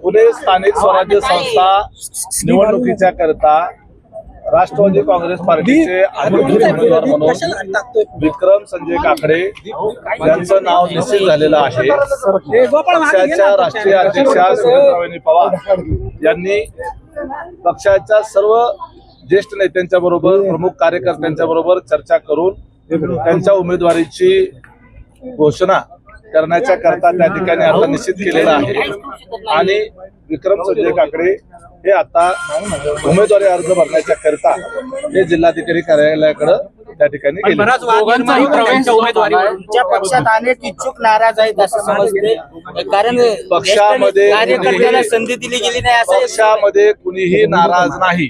पुणे स्थानिक स्वराज्य संस्था निवडणुकीच्या करता राष्ट्रवादी काँग्रेस पार्टीचे अधिकृत उमेदवार म्हणून विक्रम संजय काकडे यांचं नाव निश्चित झालेलं आहे। पक्षाच्या राष्ट्रीय अध्यक्षा सुनेत्रावहिनी पवार यांनी पक्षाच्या सर्व ज्येष्ठ नेत्यांच्या बरोबर प्रमुख कार्यकर्त्यांच्या बरोबर चर्चा करून त्यांच्या उमेदवारीची घोषणा करण्याच्या करता त्या ठिकाणी आता निश्चित केलेला आहे आणि विक्रम संजय काकडे हे आता उमेदवारी अर्ज भरण्याच्या करता हे जिल्हाधिकारी कार्यालयाकडे त्या ठिकाणी गेले। पक्षात अनेक इच्छुक नाराज आहेत असं समजते, कारण पक्षामध्ये कार्यकर्त्याला संधी दिली गेली नाही असं पक्षामध्ये कुणीही नाराज नाही।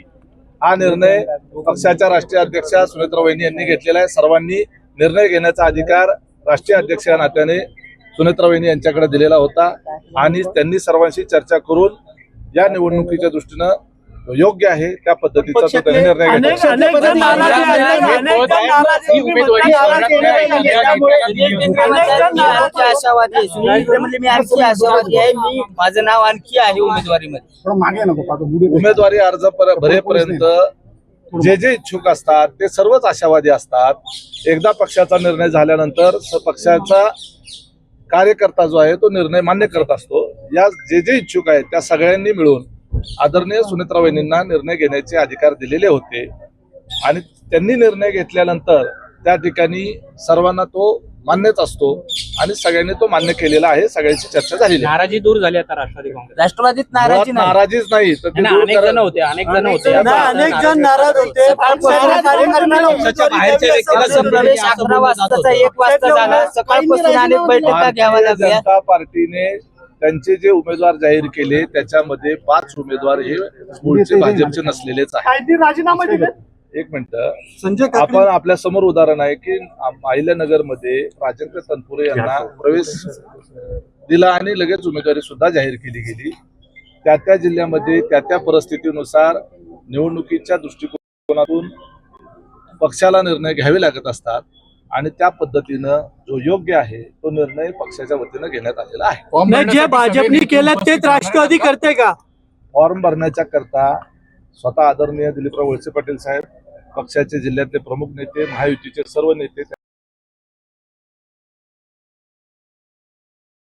हा निर्णय पक्षाच्या राष्ट्रीय अध्यक्षा सुनेत्रा वहिनी यांनी घेतलेला आहे। सर्वांनी निर्णय घेण्याचा अधिकार राष्ट्रीय अध्यक्ष या नात्याने सुनेत्रा वहिनी यांच्याकडे दिलेला होता आणि त्यांनी सर्वांशी चर्चा करून या निवडणुकीच्या दृष्टीनं योग्य आहे त्या पद्धतीचा तो त्यांनी निर्णय घेतला। माझं नाव आणखी आहे उमेदवारीमध्ये। उमेदवारी अर्ज भरेपर्यंत जे जे इच्छुक असतात ते सर्वच आशावादी असतात। एकदा पक्षाचा निर्णय झाल्यानंतर पक्षाचा कार्यकर्ता जो आहे तो निर्णय मान्य करत असतो। या जे जे इच्छुक आहेत त्या सगळ्यांनी मिळून आदरणीय सुनेत्रा वहिनींना निर्णय घेण्याचे अधिकार दिलेले होते आणि त्यांनी निर्णय घेतल्यानंतर त्या ठिकाणी सर्वांना तो मान्यच असतो आणि सगळ्यांनी तो मान्य केलेला आहे। सगळ्यांची चर्चा झालेली आहे। नाराजी दूर झाली आता राष्ट्रवादी काँग्रेस राष्ट्रवादीत नाराजी नाही, नाराजीच नाही तर ते दूर अनेक जण करा- होते अनेक जण नाराज होते। प्रवेश 11 वाजताचा 1 वाजता झाला, सकाळपासून अनेक बैठका भारतीय घ्याव्या लागल्या। जनता पार्टीने त्यांचे जे उमेदवार जाहीर केले त्याच्यामध्ये 5 उमेदवार हे मूळचे भाजपचे नसलेलेच आहेत। राजीनामा दिले। एक मिनिट, आपण आपल्या समोर उदाहरण आहे की अहिल्यानगर मध्ये राजेंद्र तनपुरे यांना प्रवेश दिला आणि लगेच उमेदवारी सुद्धा जाहीर केली गेली। त्या त्या जिल्ह्यामध्ये त्या त्या परिस्थितीनुसार निवडणुकीच्या दृष्टिकोनातून पक्षाला निर्णय घ्यावे लागत असतात आणि त्या पद्धतीनं जो योग्य आहे तो निर्णय पक्षाच्या वतीनं घेण्यात आलेला आहे। जे भाजपने केलं तेच राष्ट्रवादी करते का? फॉर्म भरण्याच्या करता स्वतः आदरणीय दिलीपराव वळसे पाटील साहेब, पक्षाचे जिल्ह्यातले प्रमुख नेते, महायुतीचे सर्व नेते